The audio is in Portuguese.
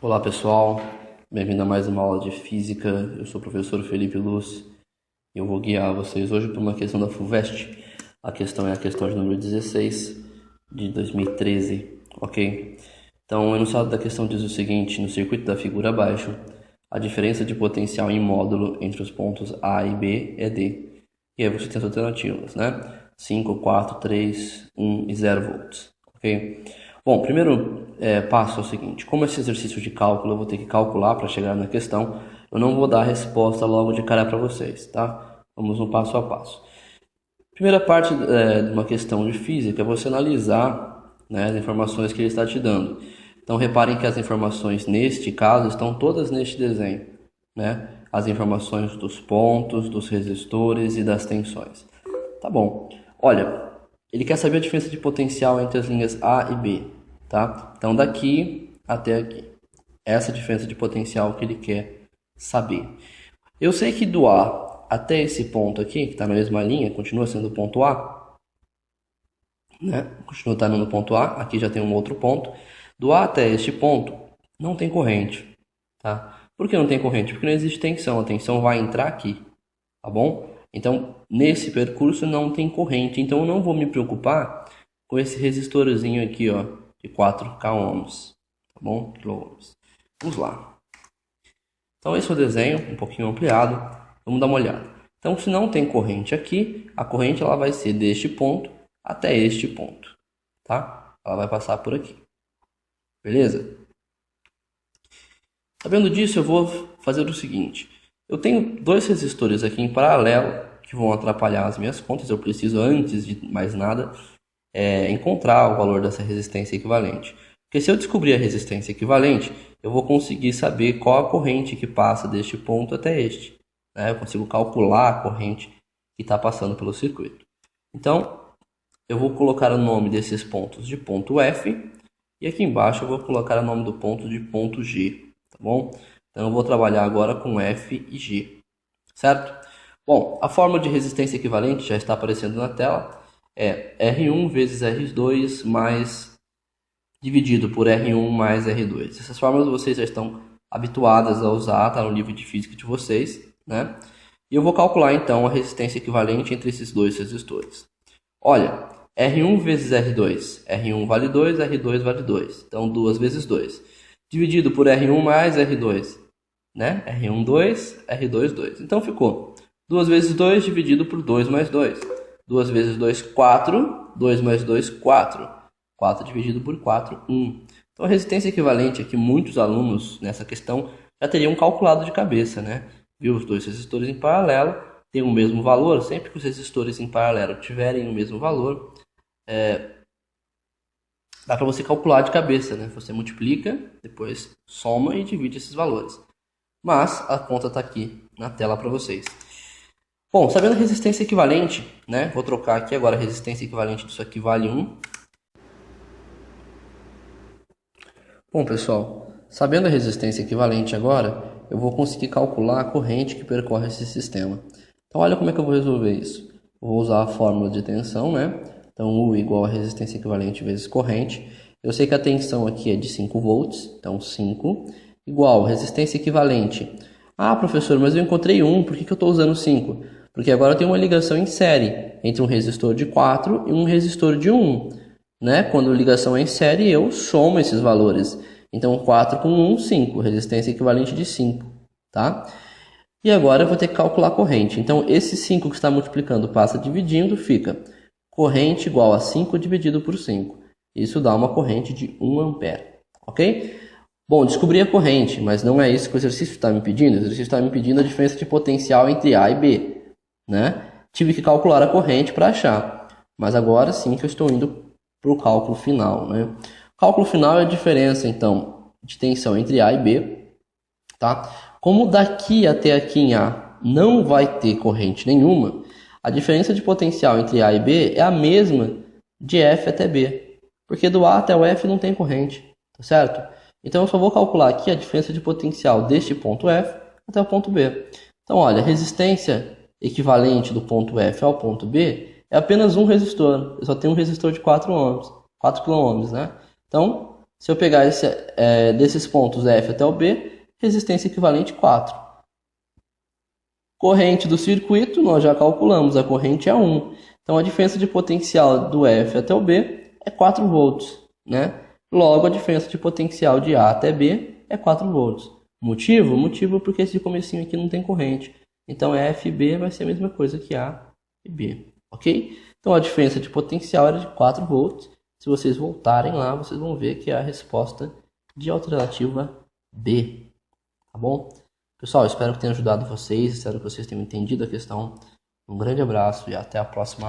Olá pessoal, bem-vindo a mais uma aula de Física. Eu sou o professor Felipe Luz e eu vou guiar vocês hoje por uma questão da FUVEST. A questão é a questão de número 16 de 2013, ok? Então, o enunciado da questão diz o seguinte: no circuito da figura abaixo, a diferença de potencial em módulo entre os pontos A e B é D. E aí você tem as alternativas, né? 5, 4, 3, 1 e 0 volts, ok? Bom, o primeiro passo é o seguinte: como esse exercício de cálculo eu vou ter que calcular para chegar na questão, eu não vou dar a resposta logo de cara para vocês, tá? Vamos no passo a passo. Primeira parte de uma questão de física é você analisar, né, as informações que ele está te dando. Então reparem que as informações neste caso estão todas neste desenho, né? As informações dos pontos, dos resistores e das tensões. Tá bom. Olha, ele quer saber a diferença de potencial entre as linhas A e B, tá? Então daqui até aqui. Essa é a diferença de potencial que ele quer saber. Eu sei que do A até esse ponto aqui, que está na mesma linha, continua sendo o ponto A, né? Continua estando no ponto A, aqui já tem um outro ponto. Do A até este ponto, não tem corrente, tá? Por que não tem corrente? Porque não existe tensão, a tensão vai entrar aqui, tá bom? Então, nesse percurso não tem corrente, então eu não vou me preocupar com esse resistorzinho aqui, ó, de 4K ohms, tá bom? Quiloohms. Vamos lá. Então, esse é o desenho, um pouquinho ampliado. Vamos dar uma olhada. Então, se não tem corrente aqui, a corrente ela vai ser deste ponto até este ponto, tá? Ela vai passar por aqui. Beleza? Sabendo disso, eu vou fazer o seguinte. Eu tenho dois resistores aqui em paralelo que vão atrapalhar as minhas contas. Eu preciso, antes de mais nada, encontrar o valor dessa resistência equivalente. Porque se eu descobrir a resistência equivalente, eu vou conseguir saber qual a corrente que passa deste ponto até este, né? Eu consigo calcular a corrente que está passando pelo circuito. Então, eu vou colocar o nome desses pontos de ponto F, e aqui embaixo eu vou colocar o nome do ponto de ponto G, tá bom? Então eu vou trabalhar agora com F e G, certo? Bom, a fórmula de resistência equivalente já está aparecendo na tela, é R1 vezes R2 mais dividido por R1 mais R2. Essas fórmulas vocês já estão habituadas a usar, tá no livro de física de vocês, né? E eu vou calcular então a resistência equivalente entre esses dois resistores. Olha, R1 vezes R2. R1 vale 2, R2 vale 2. Então, 2 vezes 2. Dividido por R1 mais R2. Né? R1, 2, R2, 2. Então, ficou 2 vezes 2 dividido por 2 mais 2. 2 vezes 2, 4. 2 mais 2, 4. 4 dividido por 4, 1. Então, a resistência equivalente aqui, muitos alunos nessa questão já teriam calculado de cabeça, né? Viu os dois resistores em paralelo, tem o mesmo valor. Sempre que os resistores em paralelo tiverem o mesmo valor, dá para você calcular de cabeça, né? Você multiplica, depois soma e divide esses valores. Mas a conta está aqui na tela para vocês. Bom, sabendo a resistência equivalente, né? Vou trocar aqui agora a resistência equivalente disso aqui vale 1. Bom, pessoal, sabendo a resistência equivalente agora, eu vou conseguir calcular a corrente que percorre esse sistema. Então, olha como é que eu vou resolver isso. Eu vou usar a fórmula de tensão, né? Então, U igual a resistência equivalente vezes corrente. Eu sei que a tensão aqui é de 5 volts, então 5 igual resistência equivalente. Ah, professor, mas eu encontrei 1, por que eu estou usando 5? Porque agora eu tenho uma ligação em série entre um resistor de 4 e um resistor de 1. Né? Quando a ligação é em série, eu somo esses valores. Então, 4 com 1, 5. Resistência equivalente de 5. Tá? E agora eu vou ter que calcular a corrente. Então, esse 5 que está multiplicando passa dividindo, fica corrente igual a 5 dividido por 5. Isso dá uma corrente de 1 ampere. Ok? Bom, descobri a corrente, mas não é isso que o exercício está me pedindo. O exercício está me pedindo a diferença de potencial entre A e B. Né? Tive que calcular a corrente para achar. Mas agora sim que eu estou indo para o cálculo final, né? O cálculo final é a diferença, então, de tensão entre A e B, tá? Como daqui até aqui em A não vai ter corrente nenhuma, a diferença de potencial entre A e B é a mesma de F até B, porque do A até o F não tem corrente, tá certo? Então eu só vou calcular aqui a diferença de potencial deste ponto F até o ponto B. Então, olha, a resistência equivalente do ponto F ao ponto B é apenas um resistor. Eu só tenho um resistor de 4 ohms, 4 kΩ, né? Então, Se eu pegar desses pontos F até o B, resistência equivalente 4. Corrente do circuito, nós já calculamos, a corrente é 1. Então a diferença de potencial do F até o B é 4 volts, né? Logo, a diferença de potencial de A até B é 4 volts. Motivo? Motivo porque esse comecinho aqui não tem corrente. Então F e B vai ser a mesma coisa que A e B, ok? Então a diferença de potencial era de 4 volts. Se vocês voltarem lá, vocês vão ver que é a resposta de alternativa B, tá bom? Pessoal, espero que tenha ajudado vocês, espero que vocês tenham entendido a questão. Um grande abraço e até a próxima.